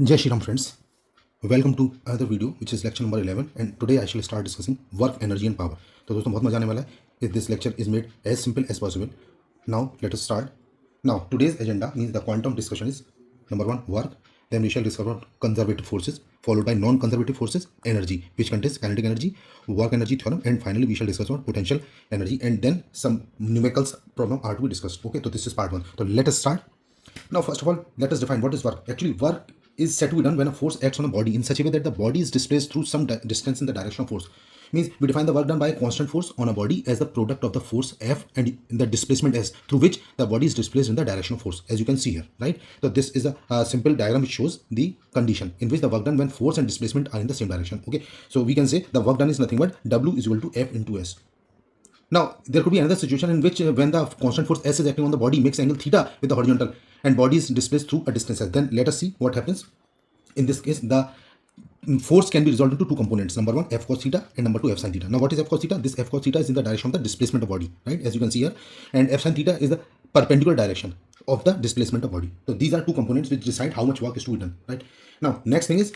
Jai Shri Ram friends, welcome to another video which is lecture number 11 and today I shall start discussing work, energy and power. तो दोस्तों बहुत मजा आने वाला है. This lecture is made as simple as possible. Now let us start. Now today's agenda means the quantum discussion is number 1 work, then we shall discover conservative forces followed by non-conservative forces, energy which contains kinetic energy, work energy theorem, and finally we shall discuss about potential energy and then some numericals problem are to be discussed. Okay, so this is part 1. So let us start. Now, first of all, let us define what is work. Actually, work is said to be done when a force acts on a body in such a way that the body is displaced through some distance in the direction of force. Means we define the work done by a constant force on a body as the product of the force F and the displacement S through which the body is displaced in the direction of force, as you can see here, right? So this is a simple diagram which shows the condition in which the work done when force and displacement are in the same direction. Okay, so we can say the work done is nothing but W is equal to F into S. Now, there could be another situation in which when the constant force S is acting on the body makes angle theta with the horizontal and body is displaced through a distance S. Then let us see what happens. In this case, the force can be resolved into two components. Number 1, F cos theta and number 2, F sin theta. Now, what is F cos theta? This F cos theta is in the direction of the displacement of body, right? As you can see here. And F sin theta is the perpendicular direction of the displacement of body. So, these are two components which decide how much work is to be done, right? Now, next thing is,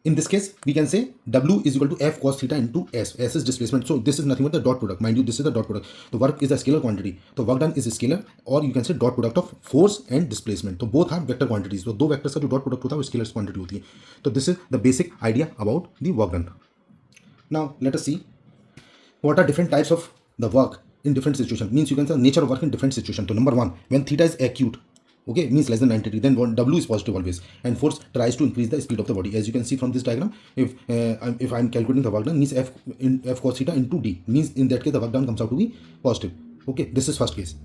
in this case, we can say W is equal to F cos theta into S. S is displacement. So this is nothing but the dot product. Mind you, this is the dot product. The work is a scalar quantity. So work done is a scalar, or you can say dot product of force and displacement. So both are vector quantities. So दो vectors का जो dot product होता है वो scalar quantity होती है. So this is the basic idea about the work done. Now let us see what are different types of the work in different situations. Means you can say nature of work in different situations. So number 1, when theta is acute, okay, means less than 90 degree, then W is positive always, and force tries to increase the speed of the body. As you can see from this diagram, if I'm calculating the work done, means F cos theta into D, means in that case the work done comes out to be positive. Okay, this is first case.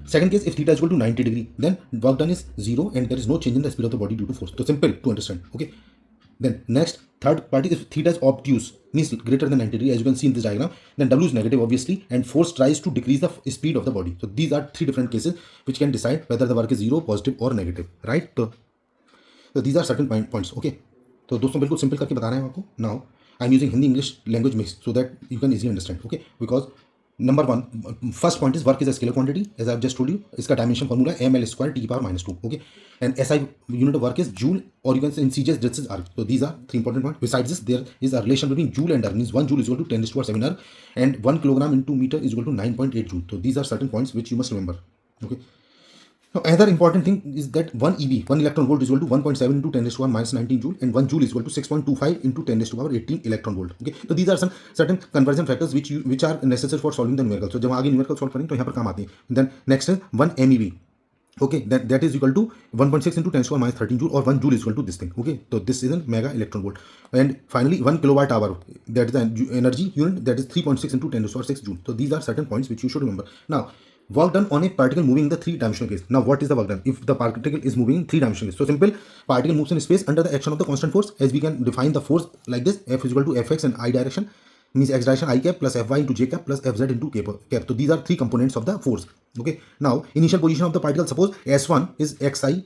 Second case, if theta is equal to 90 degree, then work done is 0 and there is no change in the speed of the body due to force. So simple to understand. Okay. Then next, third party, if theta is obtuse, means greater than 90 degree, as you can see in this diagram, then W is negative obviously, and force tries to decrease the speed of the body. So these are three different cases which can decide whether the work is 0, positive or negative, right? So these are certain points. Okay, तो दोस्तों बिल्कुल simple करके बता रहे हैं आपको. Now I am using Hindi English language mix so that you can easily understand. Okay, because number 1, first point is work is a scalar quantity, as I have just told you. इसका dimension formula है ml square t power minus 2. Okay, and SI unit of work is joule, or you can say in CJS this is erg. So these are three important points. Besides this, there is a relation between joule and erg. Means 1 joule is equal to 10 raised to 7 erg, and 1 kilogram into meter is equal to 9.8 joule. So these are certain points which you must remember. Okay. Now, another important thing is that 1 EV, 1 electron volt is equal to 1.7 into 10 raised to power minus 19 joule, and 1 joule is equal to 6.25 into 10 raised to power 18 electron volt. Okay, so these are some certain conversion factors which are necessary for solving the numerical. So जब आगे numerical solve करेंगे तो यहाँ पर काम आते हैं. Then next is 1 MeV. Okay, that is equal to 1.6 into 10 to the minus 13 joule, or 1 joule is equal to this thing. Okay, so this is a mega electron volt. And finally 1 kilowatt hour, that is the energy unit, that is 3.6 into 10 to the power 6 joule. So these are certain points which you should remember. Now, work done on a particle moving in the three-dimensional case. Now, what is the work done? If the particle is moving in three-dimensional case, so simple, particle moves in space under the action of the constant force, as we can define the force like this: F is equal to Fx and I direction, means x direction I cap plus Fy into j cap plus Fz into cap. So these are three components of the force. Okay. Now, initial position of the particle, suppose S1 is xi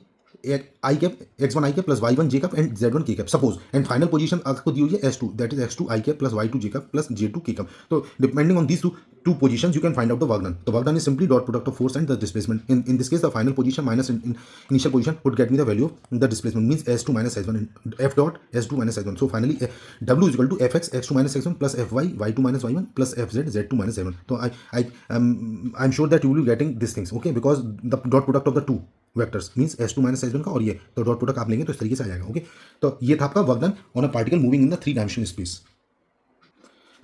I cap, x1 I cap plus y1 j cap and z1 k cap, suppose, and final position आपको दी हुई है s2, that is x2 I cap plus y2 j cap plus j2 k cap. So depending on these two positions, you can find out the work done. The work done is simply dot product of force and the displacement. In this case, the final position minus in initial position would get me the value of the displacement, means s2 minus s1 and f dot s2 minus s1. So finally, w is equal to fx x2 minus x1 plus fy y2 minus y1 plus fz z2 minus z1. So I'm sure that you will be getting these things. Okay, because the dot product of the two vectors means S2 minus S1 का, और ये तो dot product आप लेंगे तो इस तरीके से आ जाएगा. ओके, तो ये था आपका work done on a particle moving in the three dimensional space.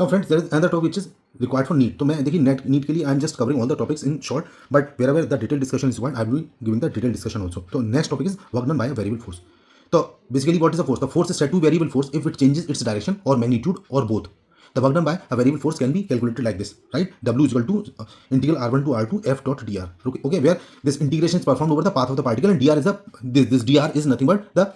Now friends, there is another topic which is required for NEET. तो मैं देखिए नीट के लिए I am just covering all the topics in short, but where the detail discussion is required I will be giving the detail discussion also. तो next topic is work done by a variable force. तो basically what is the force? The force is said two variable force if it changes its direction और magnitude और both. The work done by a variable force can be calculated like this, right? W is equal to integral r1 to r2 f dot dr. Okay, where this integration is performed over the path of the particle, and dr is this dr is nothing but the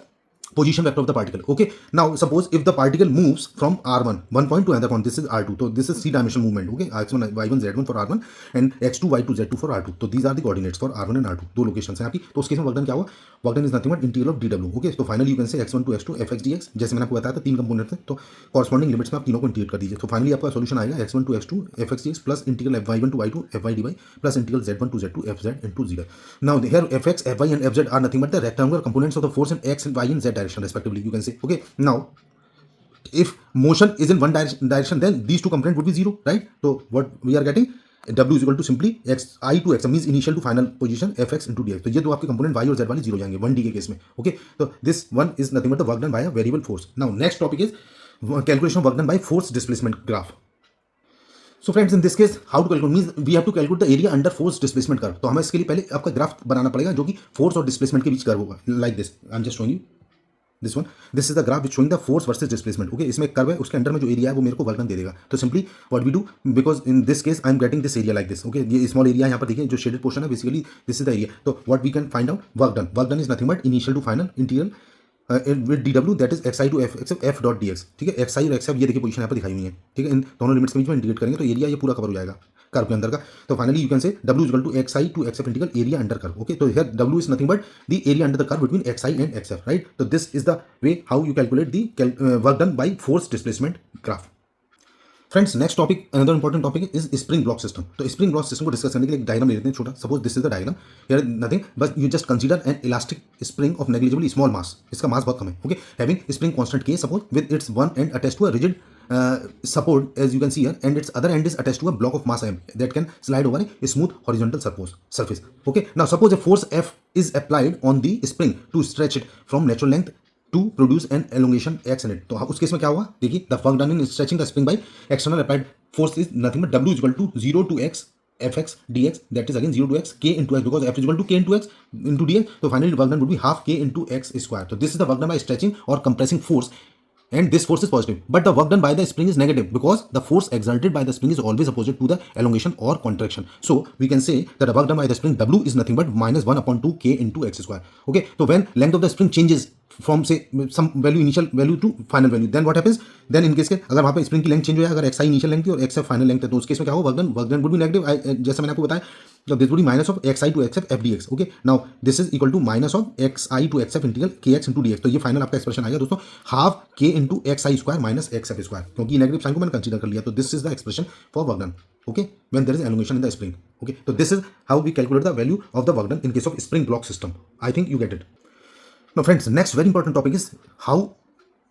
position vector of the particle. Okay, now suppose if the particle moves from r1 one point to another point, this is r2, so this is three dimensional movement. Okay, x1 y1 z1 for r1 and x2 y2 z2 for r2. So these are the coordinates for r1 and r2, दो locations हैं आपकी. तो उस case में work done क्या हुआ? Work done is nothing but integral of dw. Okay, तो finally you can say x1 to x2 fx dx. जैसे मैंने आपको बताया था तीन कंपोनेंट थे, तो कॉरस्पॉन्डिंग लिमिट्स में आप तीनों को इंटीग्रेट कर दीजिए. तो फाइनली आपका सोल्यूशन आएगा x1 to x2 fx dx plus integral y1 to y2 fy dy plus integral z1 to z2 fz into 0. Now here fx, fy and fz are nothing but the rectangular components of the force in x, y and z direction respectively, you can say. Okay, now if motion is in one direction, then these two component would be zero, right? So what we are getting, w is equal to simply x I to x means initial to final position fx into dx. तो ये दो आपके component y और z वाले zero जाएंगे 1d के case में. Okay, तो this one is nothing but the work done by a variable force. Now next topic is calculation of work done by force displacement graph. So friends, in this case how to calculate means we have to calculate the area under force displacement curve. तो हमें इसके लिए पहले आपका graph बनाना पड़ेगा जो कि force और डिस्प्लेसमेंट के बीच कर्व होगा, like this. I am just showing you this one. This is the graph which showing the force versus displacement. Okay, इसमें कर्व है, उसके अंडर में जो एरिया है वो मेरे को वर्क डन दे देगा. तो simply what we do, because in this case I am getting this area like this. Okay, ये स्मॉल एरिया यहाँ पर देखिए जो शेडेड पोर्शन है, basically this is the area. तो what we can find out work done. Work done is nothing but initial to final interior with dw that is xi to f dot dx. ठीक है, xi और xf ये देखिए position यहाँ पर दिखाई हुई है. ठीक है, इन दोनों लिमिट्स के बीच में इंटीग्रेट करेंगे तो एरिया ये पूरा कवर हो जाएगा कर्व के अंदर का. तो finally you can say w is equal to xi to xf integral area under curve. Okay, तो here w is nothing but the area under the curve between xi and xf, right. तो this is the way how you calculate the work done by force displacement graph. Friends, next topic, another important topic is spring block system. तो spring block system को discuss करने के लिए एक diagram ले लेते हैं छोटा. Suppose this is the diagram. Here nothing but you just consider an elastic spring of negligible small mass. इसका मास बहुत कम है. Okay, having spring constant k suppose with its one end attached to a rigid support as you can see here, and its other end is attached to a block of mass m that can slide over a smooth horizontal surface. Okay, now suppose a force F is applied on the spring to stretch it from natural length to produce an elongation x in it. तो उस case में क्या होगा, देखिए the work done in stretching the spring by external applied force is nothing but w is equal to 0 to x fx dx, that is again 0 to x k into x, because f is equal to k into x into dx. So finally work done would be half k into x square. So this is the work done by stretching or compressing force, and this force is positive, but the work done by the spring is negative because the force exerted by the spring is always opposite to the elongation or contraction. So we can say that the work done by the spring w is nothing but minus 1 upon 2 k into x square. Okay, so when length of the spring changes from say some value, initial value to final value, then what happens, then in case के अगर वहाँ पे spring की length change हो जाए, अगर xi initial length थी और xf फाइनल लेंथ है, तो उस केस में क्या होगा, work done would be negative, जैसे मैंने आपको बताया. So this would be minus of xi to xf f dx. Okay, now this is equal to minus of xi to xf integral kx into dx. तो ये final आपका expression आएगा दोस्तों, half k into xi square minus xf square, क्योंकि negative sign को मैंने consider कर लिया. तो this is the expression for work done. Okay, when there is elongation in the spring. Okay, so this is how we calculate the value of the work done in case of spring block system. I think you get it. Now friends, next very important topic is how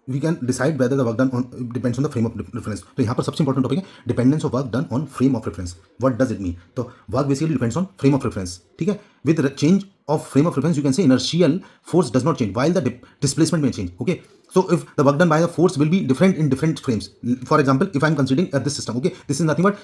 we can decide whether the work done on depends on the frame of reference. तो यहाँ पर सबसे important topic है dependence of work done on frame of reference. What does it mean? तो work basically depends on frame of reference. ठीक है, with change of frame of reference you can say inertial force does not change while the displacement may change. Okay, so if the work done by the force will be different in different frames, for example if I am considering this system, okay, this is nothing but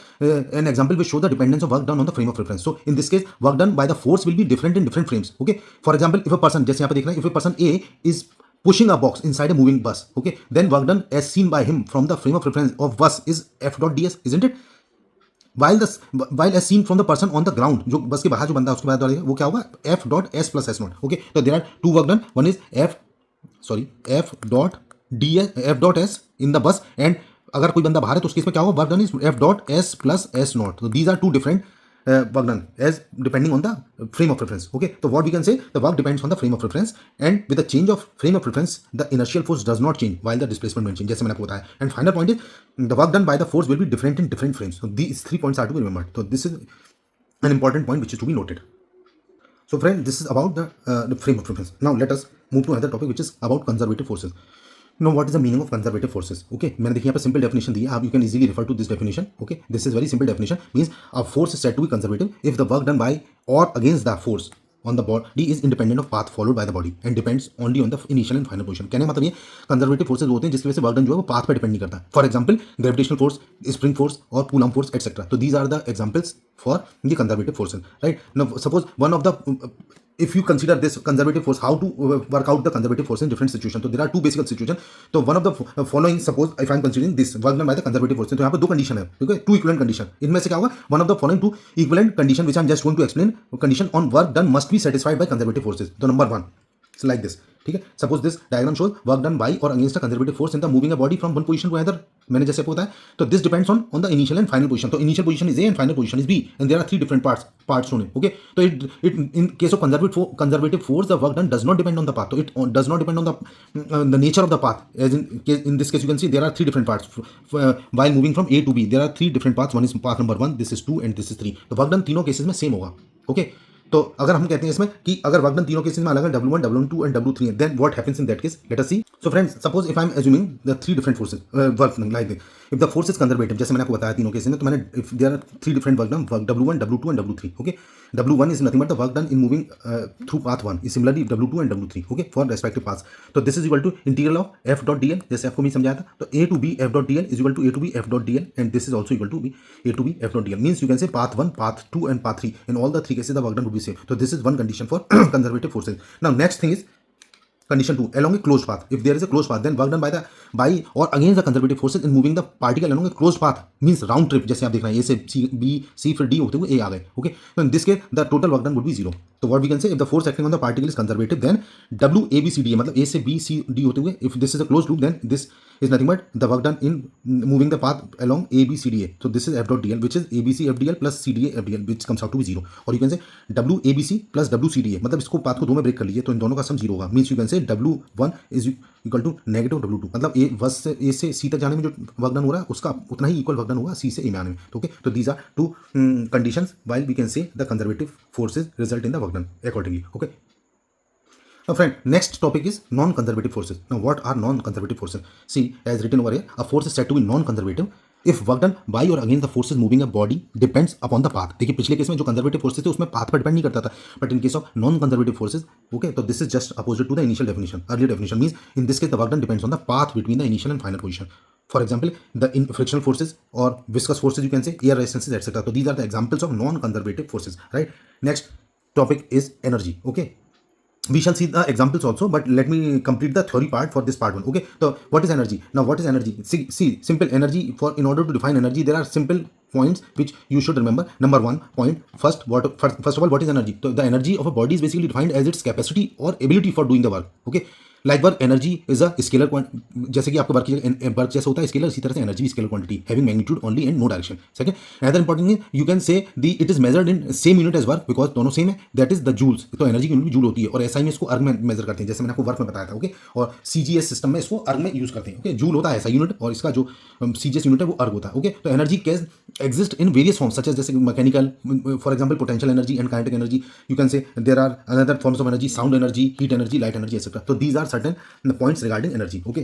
an example which show the dependence of work done on the frame of reference. So in this case work done by the force will be different in different frames. Okay, for example if a person, जैसे यहाँ पे देख रहे हैं, if a person A is pushing a box inside a moving bus, okay, then work done as seen by him from the frame of reference of bus is f dot ds, isn't it? while as seen from the person on the ground, जो बस के बाहर जो बंदा उसके बाद वो क्या होगा, f dot s plus s naught. Okay, so there are two work done, one is f dot ds, f dot s in the bus, and अगर कोई बंदा बाहर है तो उसके इसमें क्या होगा, work done is f dot s plus s naught. So these are two different work done as depending on the frame of reference. Okay, so what we can say, the work depends on the frame of reference, and with the change of frame of reference the inertial force does not change while the displacement will change, जैसे मैंने आपको बताया. And final point is the work done by the force will be different in different frames. So these 3 points are to be remembered. So this is an important point which is to be noted. So friend, this is about the frame of reference. Now let us move to another topic which is about conservative forces. Now what is the meaning of conservative forces? Okay, मैंने देखिए यहाँ पर simple definition दी है, you can easily refer to this definition. Okay, this is very simple definition, means a force is said to be conservative if the work done by or against the force on the body is independent of path followed by the body and depends only on the initial and final position. कहने का मतलब ये conservative forces होते हैं जिसकी वजह से work done जो है वो पाथ पे डिपेंड नहीं करता. For example gravitational force, spring force और कूलम फोर्स एटसेट्रा. तो these are the examples for the conservative forces, right. Now suppose one of the, if you consider this conservative force, how to work out the conservative force in different situations. तो there are two basic situations. तो one of the following, suppose if I am considering this work done by the conservative force, तो यहाँ पर दो condition है, ठीक है, to equivalent condition. इनमें से क्या होगा, one of the following two equivalent condition which I am just going to explain, condition on work done must be satisfied by conservative forces. तो number one, it's like this. ठीक है, suppose this diagram shows work done by or against a conservative force in the moving a body from one position to another. मैंने जैसे आपको बताया, तो this depends on the initial and final position. तो initial position is A and final position is B, and there are three different parts shown. Okay, so it in case of conservative force the work done does not depend on the path. So it does not depend on the nature of the path, as in this case you can see there are three different parts while moving from A to B. There are three different paths. One is path number 1, this is 2 and this is 3. तो work done तीनों cases में same होगा. Okay, तो अगर हम कहते हैं इसमें कि अगर वर्क डन तीनों केसेस में अलग है W1, W2 एंड W3 है, then what happens in that case, let us see. So friends, suppose if I am assuming the three different forces work like this. If the force is conservative, जैसे मैंने आपको बताया तीनों cases में, तो मैंने if there are three different work done, W1, W2 and W3. Okay, W1 is nothing but the work done in moving through path 1 is similarly W2 and W3, okay, for respective paths. So this is equal to integral of f dot dl, जैसे आपको मैं समझाया था, तो a to b f dot dl is equal to a to b f dot dl, and this is also equal to b a to b f dot dl. Means you can say path 1, path 2 and path 3, in all the three cases the work done would be same. So this is one condition for conservative forces. Now next thing is condition 2, along a closed path. If there is a closed path, then work done by or against the conservative forces in moving the particle along a closed path means round trip. जैसे आप देख रहे हैं, A से C फिर D होते हुए A आ गए. Okay, so in this case the total work done would be 0. So what we can say, if the force acting on the particle is conservative, then W A B C D A, मतलब A से B C D होते हुए, if this is a closed loop, then this is nothing but the work done in moving the path along A B C D A. So this is F dot DL, which is A B C F DL plus C D A F DL, which comes out to be 0. Or you can say W A B C plus W C D A, मतलब इसको path को दो में break कर लीजिए तो इन दोनों का सम 0 होगा. मीन्स यू कैन से W1 is equal to negative W2, मतलब ए से सी तक जाने में जो वर्क डन हो रहा है उसका उतना ही इक्वल वर्क डन होगा सी से ए में आने में. ओके, तो these are two conditions while we can say the conservative forces result in the work done accordingly. Okay, now friend, next topic is non-conservative forces. Now what are non-conservative forces? See, as written over here, a force is said to be non-conservative if work done by or against the forces moving a body depends upon the path. देखिए पिछले case में जो conservative forces थे उसमें path पर depend नहीं करता था, but in case of non conservative forces, okay, तो this is just opposite to the initial definition. Earlier definition means in this case the work done depends on the path between the initial and final position. For example, the frictional forces or viscous forces, you can say air resistances, etc. So these are the examples of non-conservative forces, right? Next topic is energy. Okay, we shall see the examples also, but let me complete the theory part for this part one. Okay, so what is energy? Now what is energy? See simple energy. In order to define energy, there are simple points which you should remember. Number one point, first of all, what is energy? So the energy of a body is basically defined as its capacity or ability for doing the work. Okay, like work energy is a scalar, जैसे कि आपको work जैसा होता है scalar, इसी तरह से energy scalar quantity having magnitude only and no direction. Second, another important is you can say the it is measured in same unit as work, because दोनों सेम है, दैट इज द जूल्स. तो energy की unit joule होती है और SI में इसको अर्ग में मेजर करते हैं, जैसे मैंने आपको वर्क में बताया था. ओके, और सीजीएस सिस्टम में इसको अर्ग में यूज करते हैं. ओके, जूल होता है ऐसा यूनिट और इसका जो सीजीएस यूनिट है वो अर्ग होता है. ओके, तो energy can exist in various forms such as जैसे mechanical, for example potential energy and kinetic energy. You can say there are another forms of energy, sound energy, heat energy, light energy, etcetera. तो these are certain points regarding energy. Okay,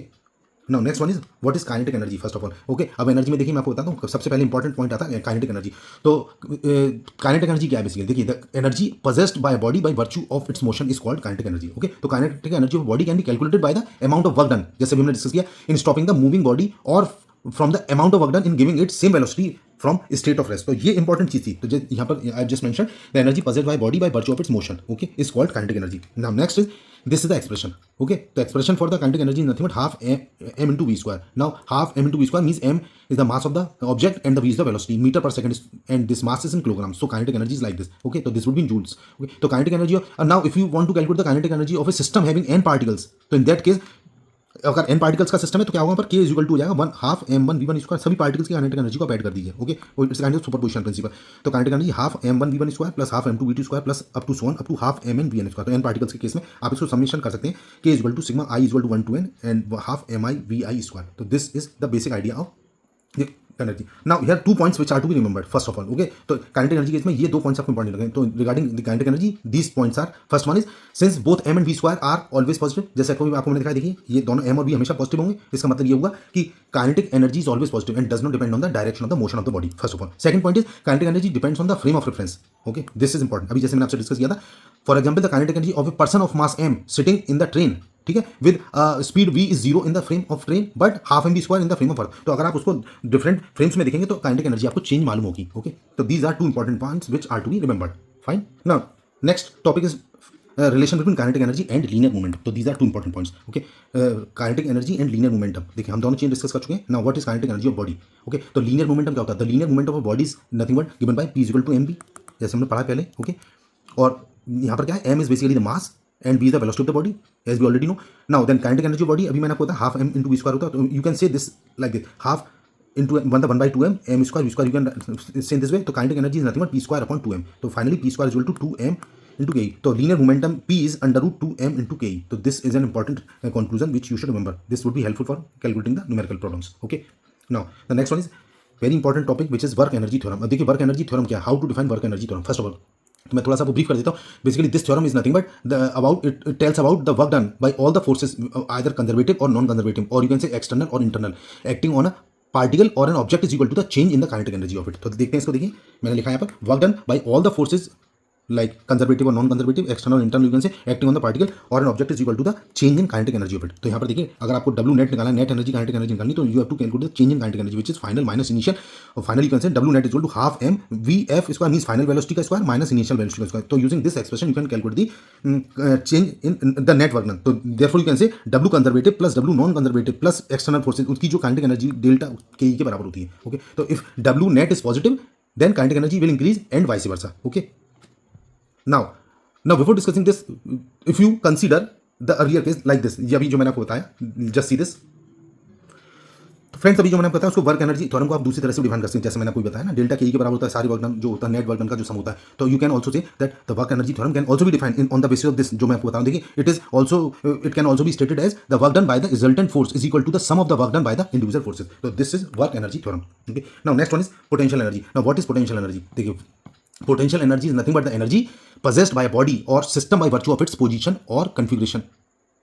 now next one is what is kinetic energy first of all. Okay, अब energy में देखिए मैं आपको बताता हूँ, सबसे पहले इंपॉर्टेंट पॉइंट आता है काइनेटिक एनर्जी. तो काइनेटिक एनर्जी क्या है बेसिकली? देखिए, the energy possessed by a body by virtue of its motion is called kinetic energy. Okay, तो kinetic energy of body can be calculated by the amount of work done, जैसे भी हमने discuss किया, in stopping the moving body or from the amount of work done in giving it same velocity from state of rest. तो ये important चीज थी. तो यहाँ पर I just mention the energy possessed by body by virtue of its motion, okay, is called kinetic energy. Now next is this is the expression. Okay, the expression for the kinetic energy is nothing but half m into v square. Now half m into v square means m is the mass of the object and the v is the velocity, meter per second and this mass is in kilograms. So kinetic energy is like this. Okay, so this would be in joules. Okay, so kinetic energy now if you want to calculate the kinetic energy of a system having n particles, so in that case अगर n particles का system है तो क्या होगा पर k is equal to हो जाएगा 1/2 m1 v1 square. सभी पार्टिकल्स की काइनेटिक एनर्जी को ऐड कर दीजिए. Okay, it's kind of superposition principle. तो kinetic energy half m1 v1 square plus half m2 v2 square plus up to so on up to half mn vn square. तो n particles के case में आप इसको summation कर सकते हैं, k is equal to sigma i is equal to 1 to n and half mi vi square. तो this is the basic idea of energy. Now here 2 points which are to be remembered first of all. Okay, तो kinetic energy case में ये 2 points आपको important लगे. तो regarding the kinetic energy these points are, first one is since both m and v square are always positive, जैसे आपको मैंने दिखाया, देखिए ये दोनों m और v हमेशा पॉजिटिव होंगे. इसका मतलब ये होगा कि kinetic energy is always positive and does not depend on the direction of the motion of the body. First of all. Second point is kinetic energy depends on the frame of reference. Okay, this is important. अभी जैसे मैंने आपसे discuss किया था, for example the kinetic energy of a person of mass m sitting in the train, ठीक है, with speed v is 0 in the frame of train but half m v square in the frame of earth. तो अगर आप उसको different frames में देखेंगे तो kinetic energy आपको चेंज मालूम होगी. ओके, तो these are 2 important points which are to be remembered. Fine. Now next topic is relation between kinetic energy and linear momentum. तो these are 2 important points. Okay, kinetic energy and linear momentum. देखिए हम दोनों चीज discuss कर चुके हैं. Now what is kinetic energy of body. Okay, तो linear momentum क्या होता है? The linear moment of a body is nothing but given by p is equal to mv, जैसे हमने पढ़ा पहले. ओके, और यहाँ पर क्या है, m is basically the mass and v is the velocity of the body as we already know. Now then kinetic energy of body अभी मैंने आपको बताया half m into v square होता है. तो you can say this like this, half into 1/2m m square v square, you can say this way. तो kinetic energy is nothing but p square upon 2m. तो finally p square is equal to 2m into ke. तो linear momentum p is under root 2m into ke. तो this is an important conclusion which you should remember. This would be helpful for calculating the numerical problems. Okay, now the next one is very important topic which is work energy theorem. अब देखिए work energy theorem क्या है, how to define work energy theorem. First of all तो मैं थोड़ा सा आपको brief कर देता हूँ. Basically this theorem is nothing but the about it tells about the work done by all the forces either conservative or non conservative or you can say external or internal acting on a particle or an object is equal to the change in the kinetic energy of it. तो देखते हैं इसको. देखिए मैंने लिखा है यहाँ पर work done by all the forces like conservative or non-conservative, external or internal, you can say, acting on the particle or an object is equal to the change in kinetic energy of it. तो यहाँ पर देखिए अगर आपको W net निकालना है, net energy, kinetic energy निकालनी, तो you have to calculate the change in kinetic energy which is final minus initial. और finally you can say W net is equal to half m Vf square means final velocity का square minus initial velocity का square. तो using this expression you can calculate the change in the net work done. तो therefore you can say W conservative plus W non-conservative plus external forces उसकी जो kinetic energy delta Ke के बराबर होती है. Okay, तो if W net is positive then kinetic energy will increase and vice versa. Okay. Now before discussing this, if you consider the earlier case like this, ये अभी जो मैंने आपको बताया, just see this. तो फ्रेंड्स अभी जो मैंने आपको बताया उसको वर्क एनर्जी थ्योरम को आप दूसरी तरह से डिफाइन कर सकते हैं. जैसे मैंने आपको बताया ना, डेल्टा के ई के बराबर होता है सारी वर्क डन जो होता है नेट वर्क डन का जो सम होता है. तो you can also say that the work energy theorem can also be defined in on the basis of this जो मैं आपको बता रहा हूँ. देखिए it can also be stated as the work done by the resultant force is equal to the sum of the work done by the individual forces. तो this is work energy theorem. Okay, now next one is potential energy. Now what is potential energy? देखिए potential energy is nothing but the energy possessed by a body or system by virtue of its position or configuration.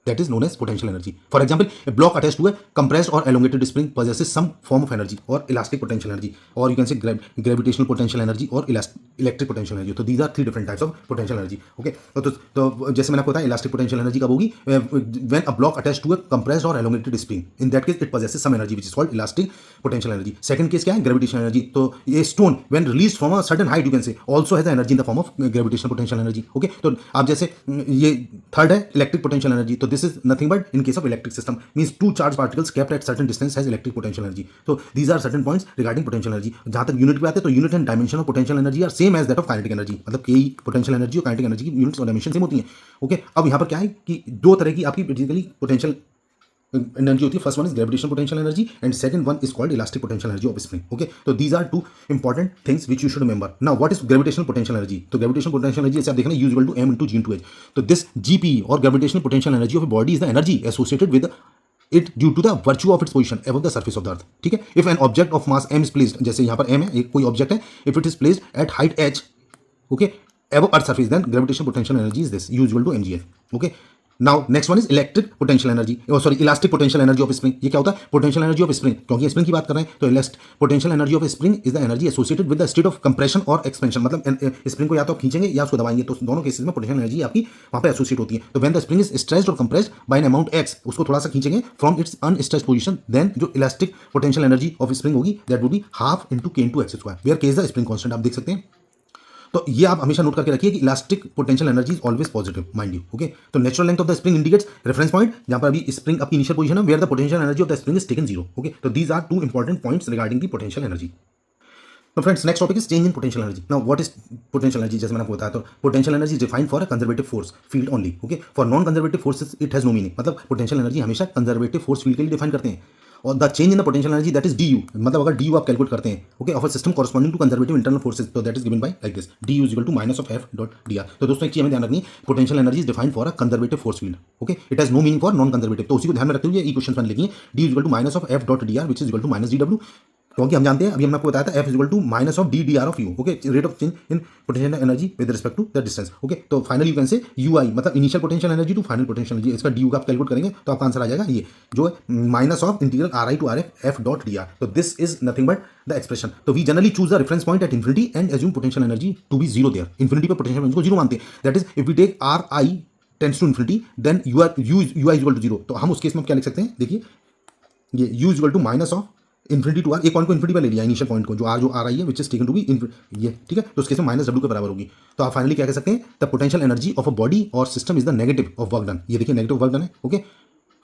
That is known as potential energy. For example, a block attached to a compressed or elongated spring possesses some form of energy or elastic potential energy, or you can say gravitational potential energy or electric potential energy. So these are three different types of potential energy. Okay, तो जैसे मैंने आपको बताया elastic potential energy कब होगी? When a block attached to a compressed or elongated spring. In that case, it possesses some energy which is called elastic potential energy. Second case क्या है? Gravitational energy. तो ये stone when released from a certain height, you can say, also has energy in the form of gravitational potential energy. Okay, तो आप जैसे ये third है electric potential energy. तो this is nothing but in case of electric system means two charged particles kept at certain distance has electric potential energy. So these are certain points regarding potential energy. जहाँ तक unit पे आते हैं तो unit and dimension of potential energy are same as that of kinetic energy. मतलब के potential energy और kinetic energy की यूनिट्स और डायमेंशन सेम होती हैं. ओके, अब यहाँ पर क्या है कि दो तरह की आपकी बेसिकली पोटेंशियल एनर्जी होती है. First one is gravitational potential energy and second one is called elastic potential energy of spring. Okay, तो these are two important things which you should remember. Now what is gravitational potential energy? तो gravitational potential energy जैसे आप देखना U is equal to m into g into h. तो this gp or gravitational potential energy of body is the energy associated with it due to the virtue of its position above the surface of the earth. ठीक है, if an object of mass m is placed, जैसे यहाँ पर m है, एक कोई object है, if it is placed at height h, okay, above earth surface, then gravitational potential energy is this u is equal to mgf. Okay, now next one is electric potential energy, elastic potential energy of spring. ये क्या होता है? potential energy of spring, क्योंकि spring की बात कर रहे हैं तो potential energy of spring is the energy associated with the state of compression or expansion. मतलब spring को या तो आप खींचेंगे या उसको दबाएंगे, तो दोनों केसेस में potential energy आपकी वहाँ पे एसोसिएट होती है. तो when the spring is stretched or compressed by an amount x, उसको थोड़ा सा खींचेंगे from its unstretched position, then जो elastic potential energy of spring होगी that would be half into k into x square, where k is the spring constant. आप देख सकते हैं. तो ये आप हमेशा नोट करके रखिए कि elastic potential energy is always positive, mind you. Okay, तो natural length of the spring indicates reference point जहां पर अभी स्प्रिंग आपकी इनिशियल पोजीशन है, where the potential energy of the spring is taken 0. Okay, तो these are two important points regarding the potential energy. तो friends next topic is change in potential energy. Now what is potential energy? जैसे मैंने आपको बताया, तो potential energy is defined for a conservative force field only. Okay, for non conservative forces it has no meaning. मतलब potential energy हमेशा conservative force field के लिए define करते हैं. और the change in the potential energy that is D U, मतलब अगर D U आप कैलकुलेट करते हैं, okay, of a system corresponding to conservative internal forces, तो that is given by like this, D U is equal to minus of F dot D r. तो दोस्तों एक चीज हमें ध्यान रखनी है, potential energy is defined for a conservative force field. Okay, it has no meaning for non conservative. तो उसी को ध्यान में रखते हुए इक्वेशन मैंने लिखी है, D is equal to minus of F dot D R which is equal to minus D W. क्योंकि हम जानते हैं, अभी हमने आपको बताया था, F is equal to minus of D D R of U. Okay, rate of change in potential energy with respect to the distance. Okay, तो finally you can say U I, मतलब initial potential energy to final potential energy, इसका D you का आप calculate करेंगे तो आपका answer आ जाएगा ये जो है minus of integral r i to r f dot D r. तो this is nothing but the expression. तो we generally choose the reference point at infinity and assume potential energy to be zero there. Infinity पर potential energy को zero मानते हैं. That is if we take r i tends to infinity then u i is equal to zero. तो हम उस case में क्या लिख सकते हैं? देखिए ये U is equal to minus of infinity to r, एक पॉइंट को इन्फिनिटी पर ले लिया इनिशियल पॉइंट को, जो आर आई है which is taken to be ये, ठीक है. तो उसके से माइनस डब्ल्यू के बराबर होगी. तो आप फाइनली क्या कह सकते हैं? The potential energy of a body or system is the negative of work done. ये देखिए नेगेटिव वर्क डन है. Okay,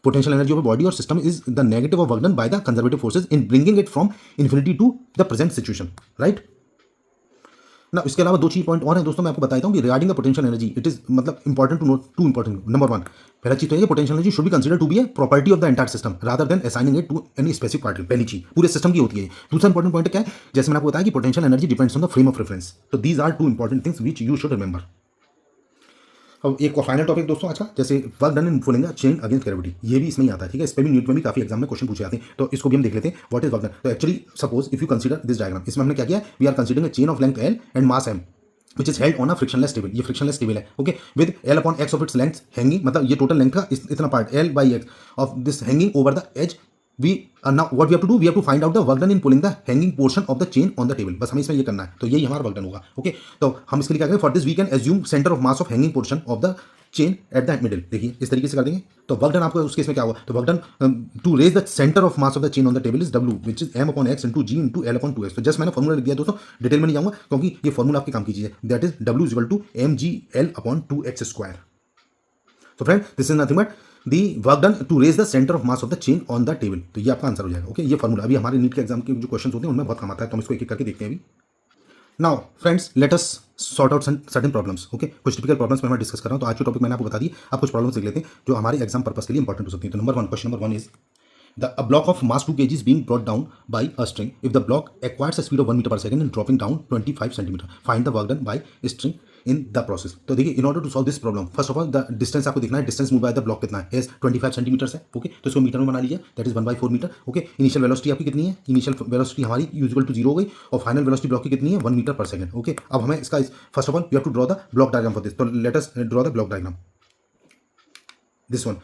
potential energy of a body or system is the negative of work done by the conservative forces in bringing it from infinity to the present situation, right ना. इसके अलावा दो चीज point और हैं दोस्तों, मैं आपको बताता हूँ कि regarding the potential energy it is मतलब important to note two important. Number one, पहला चीज तो है कि potential energy should be consider to be a property of the entire system rather than assigning it to any specific particle. पहली चीज पूरे system की होती है. दूसरा इंपॉर्टेंट पॉइंट क्या है? जैसे मैंने आपको बताया कि potential energy depends on the frame of reference. तो these are two important things which you should remember. अब एक और फाइनल टॉपिक दोस्तों आज का, जैसे work done in pulling chain against gravity, ये भी इसमें ही आता है. ठीक है, इस पर भी न्यूट में भी काफी एग्जाम में क्वेश्चन पूछे जाते हैं. तो इसको भी हम देख लेते हैं. What is work done? तो actually suppose if you consider this diagram, इसमें हमने क्या किया? We are considering a chain of length l and mass m which is held on a frictionless table, ये फ्रिक्शनलेस टेबल है, okay, with l upon x of its length hanging, मतलब ये total length का इतना part l by x of this hanging over the edge. We now what we have to do, we have to find out the work done in pulling the hanging portion of the chain on the table, बस हमें इसमें ये करना है, तो यही हमारा work done होगा, ओके। तो हम इसके लिए क्या करेंगे, for this we can assume centre of mass of hanging portion of the chain at the middle, देखिए इस तरीके से कर देंगे। तो वर्क डन आपको उसके इसमें क्या होगा, तो work done to raise the centre of mass of the chain on the table is W which is m upon x into g into l upon 2x। तो जस्ट मैंने फॉर्मूला लिख दिया दोस्तों, डिटेल में नहीं जाऊंगा क्योंकि ये फॉर्मूला आपके काम की चीज है, दैट इज डब्ल्यू is equal to m g l upon 2x square. तो friend this is nothing but the work done to raise the centre of mass of the chain on the table, तो ये आपका answer हो जाएगा, okay. ये formula अभी हमारे NEET के एग्जाम के जो क्वेश्चन होते हैं उनमें बहुत काम आता है, तो हम इसको एक एक करके देखते हैं अभी। Now friends let us sort out certain problems, okay, कुछ टिपिकल प्रॉब्लम्स मैं डिस्कस कर रहा हूँ। तो आज के टॉपिक मैंने आपको बता दी, आप कुछ प्रॉब्लम्स देख लेते हैं जो हमारे एग्जाम पर्पस के लिए इंपॉर्टेंट हो सकती है। तो number one, question number one is a block of mass 2 kg is being brought down by a string. If the block acquires a speed of 1 meter per second and dropping down 25 centimeter, find the work done by string in the process. तो देखिए, in order to solve this problem, first of all the distance आपको देखना है, distance moved by the block कितना है, is 25 centimetre है, okay. तो इसको मीटर में बना लीजिए, that is 1/4 metre, okay. Initial velocity आपकी कितनी है, इनिशियल वेलोसिटी हमारी यूजुअल टू 0 हो गई, और फाइनल वेलोसिटी ब्लॉक की कितनी है, 1 मीटर पर सेकंड, ओके। अब हमें इसका first of all we have to draw the block diagram for this, तो let us draw the block diagram, this one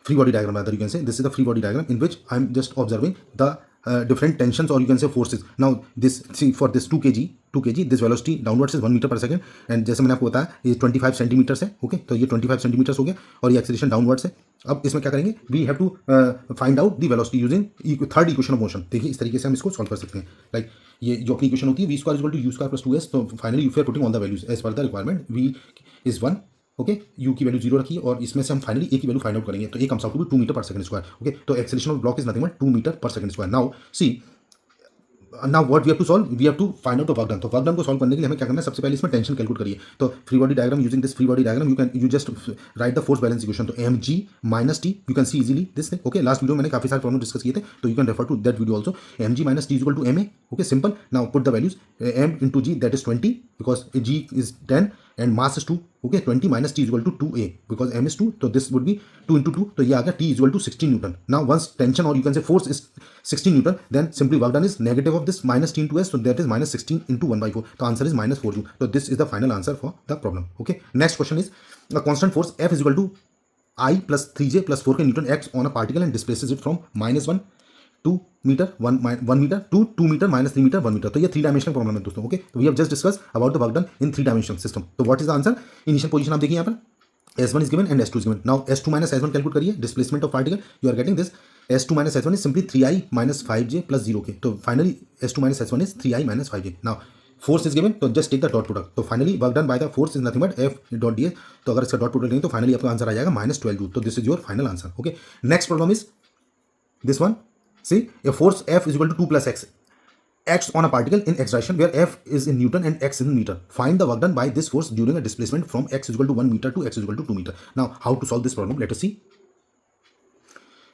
free body diagram, rather you can say this is the free body diagram in which I am just observing the different tensions, or you can say forces. Now this, see, for this 2 kg this velocity downwards is 1 meter per second, and जैसे मैंने आपको बताया ये 25 centimetre है, okay. तो ये 25 centimetre हो गया, और ये एक्सेलरेशन डाउनवर्ड्स है। अब इसमें क्या करेंगे, we have to find out the velocity using third equation of motion. देखिए इस तरीके से हम इसको सॉल्व कर सकते हैं, लाइक ये जो अपनी इक्वेशन होती है, v square equal to u square plus 2s। तो finally you are putting all the values as per the requirement, v is 1, okay, u की वैल्यू 0 रखी, और इसमें से हम फाइनली ए की वैल्यू फाइंड आउट करेंगे। तो a comes out to be 2 metre per second square, okay. तो acceleration of block is nothing but 2 metre per second square. Now see, now what we have to solve, we have to find out the work done. तो work done को solve करने के लिए हमें क्या करना है, सबसे पहले इसमें टेंशन कैलकुलेट करिए। तो free body diagram, using this free body diagram you just write the force balance equation. तो m g minus t, you can see easily this thing, okay. Last video मैंने काफी सारे प्रॉब्लम डिस्कस किए थे, तो you can refer to that video also. M g minus t is equal to m a, okay, simple. Now put the values, m into g that is 20 because ji is 10 and mass is 2, okay, 20 minus t is equal to 2a because m is 2, so this would be 2 into 2, तो ये आ गया t is equal to 16 Newton. Now once tension, or you can say force, is 16 Newton, then simply work done is negative of this minus t into s, so that is minus 16 into 1/4, so answer is minus 4 joule. So this is the final answer for the problem, okay. Next question is a constant force F is equal to I plus 3j plus 4k Newton acts on a particle and displaces it from -1 2 metre 1 metre to 2 metre minus 3 metre 1 metre. तो ये 3 dimensional problem है दोस्तों, okay. तो we have just discuss about the work done in 3 dimensional system. तो what is the answer, initial position आप देखिए यहाँ पर S1 is given and S2 is given. Now S2 minus S1 calculate करिए, displacement of particle, you are getting this S2 minus S1 is simply 3i minus 5j plus 0k। तो finally S2 minus S1 is 3i minus 5j। Now force is given, तो just take the dot product. तो finally work done by the force is nothing but F dot ds। तो अगर इसका dot product लेंगे तो finally आपका answer आ जाएगा -12 joule. तो this is your final answer, okay. Next problem is this one, see a force F is equal to 2 plus x acts on a particle in x direction where F is in Newton and x is in meter. Find the work done by this force during a displacement from x is equal to 1 meter to x is equal to 2 meter. Now how to solve this problem, let us see.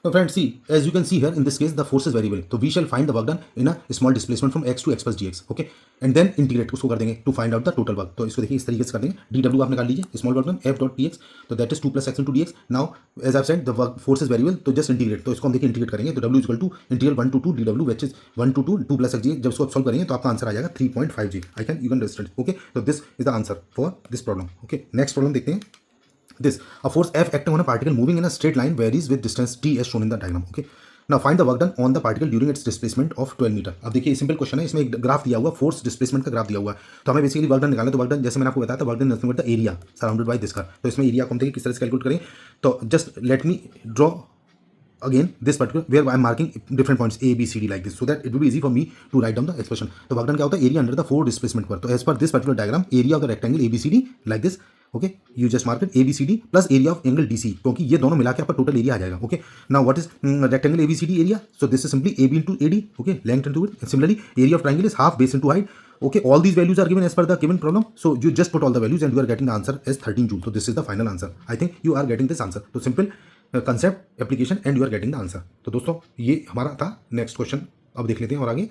Now friends, see, as you can see here, in this case the force is variable, so we shall find the work done in a small displacement from x to x plus dx, okay, and then integrate उसको कर देंगे to find out the total work। तो इसको देखिए इस तरीके से कर देंगे, dw आप निकाल लीजिए, small work done f dot dx, तो that is 2 plus x into dx। now as I've said the work force is variable, तो just integrate, तो इसको हम देखिए इंटीग्रेट करेंगे, तो w is equal to integral 1 to 2 dw which is 1 to 2 2 plus x, जब इसको आप सॉल्व करेंगे तो आपका आंसर आ जाएगा 3.5 g। I can you can understand, okay। तो this is the answer for this problem, okay। next problem देखते हैं। This a force F acting on a particle moving in a straight line varies with distance t as shown in the diagram, okay। Now find the work done on the particle during its displacement of 12 metre. अब देखिए simple question है, इसमें एक graph दिया हुआ, force displacement का graph दिया हुआ है, तो हमें बेसिकली वर्क डन निकालना है। तो वर्क डन जैसे मैंने आपको बताया था, work done nothing but the area surrounded by this curve. तो इसमें एरिया को हम देखिए किस तरह से कैलकुलेट करें। तो just let me draw again this particular where I am marking different points A B C D like this, so that it will be easy for me to write down the expression। तो work done क्या होता है, area under the 4 displacement curve. तो as per this particular diagram area of the rectangle ABCD like this, okay, you just mark it ABCD plus area of angle DC, क्योंकि ये दोनों मिला के आपका टोटल एरिया आ जाएगा, okay. Now what is rectangle ABCD area, so this is simply AB into AD, okay, length into width। Similarly area of triangle is half base into height, okay। all these values are given as per the given problem, so you just put all the values and you are getting the answer as 13 joule। so this is the final answer, I think you are getting this answer। तो simple concept application and you are getting the answer. तो दोस्तों ये हमारा था next question, अब देख लेते हैं और आगे।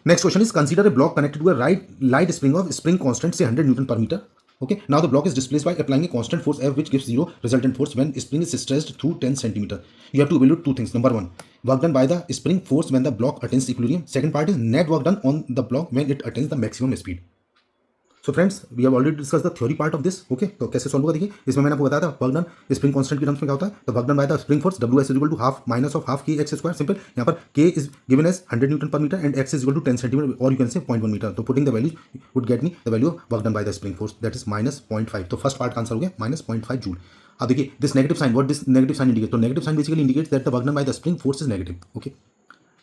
Next question is consider a block connected to a light spring of spring constant say 100 newton per metre, okay। now the block is displaced by applying a constant force F which gives 0 resultant force when spring is stretched through 10 centimeter। you have to evaluate two things, number one, work done by the spring force when the block attains equilibrium, second part is net work done on the block when it attains the maximum speed। So friends we have already discuss the theory part of this. Okay, तो कैसे solve होगा देखिए, इसमें मैंने आपको बताया था work done spring constant की टर्म्स में क्या होता है, तो work done by the spring force WS is equal to half minus of half kx square. Simple, यहाँ पर k is given as 100 newton per metre and x is equal to 10 centimetre or you can say 0.1 metre. तो putting the value would get me the value of work done by the spring force, that is -0.5। तो first part का answer हो गया -0.5 joule. अब देखिए this negative sign, what this negative sign indicate, तो negative sign basically indicates that the work done by the spring force is negative. Okay,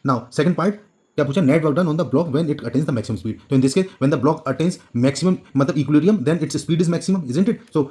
now second part क्या पूछा, net work done on the block when it attains the maximum speed. तो in this case when the block attains maximum मतलब equilibrium then its speed is maximum, isn't it. So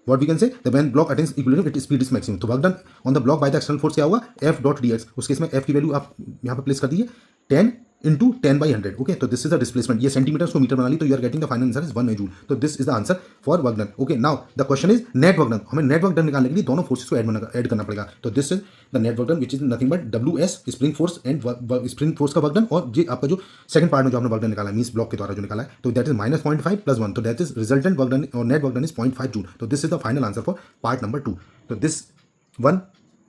what we can say that when block attains equilibrium its speed is maximum। तो work done on the block by the external force क्या हुआ, F dot dx। उस case में F की value आप यहाँ पर place कर दीजिए 10 इंटू 10/100। ओके, तो दिस इज द डिस्प्लेसमेंट, ये सेंटीमीटर को मीटर बना ली, तो you are getting the final answer is 1 joule. तो this is the answer for work done. Okay, now the question is net work done. हमें net work done निकालने के लिए दोनों फोर्सेस को ऐड करना पड़ेगा। तो this is the net work done which is nothing but WS spring force and spring force का वर्क डन, और ये आपका जो सेकंड पार्ट में जो आपने वर्क डन निकाला है मींस ब्लॉक के द्वारा जो निकाला है, तो दैट इज -0.5 + 1, तो that is resultant work done और net work done is 0.5 joule. तो this is the final answer for part number 2। तो this one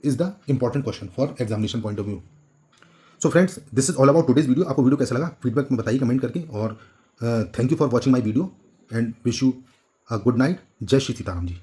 is the important question for examination point of view. So friends this is all about today's video. आपको video कैसा लगा feedback में बताइए comment करके, और thank you for watching my video and wish you a good night. जय श्री सीताराम जी।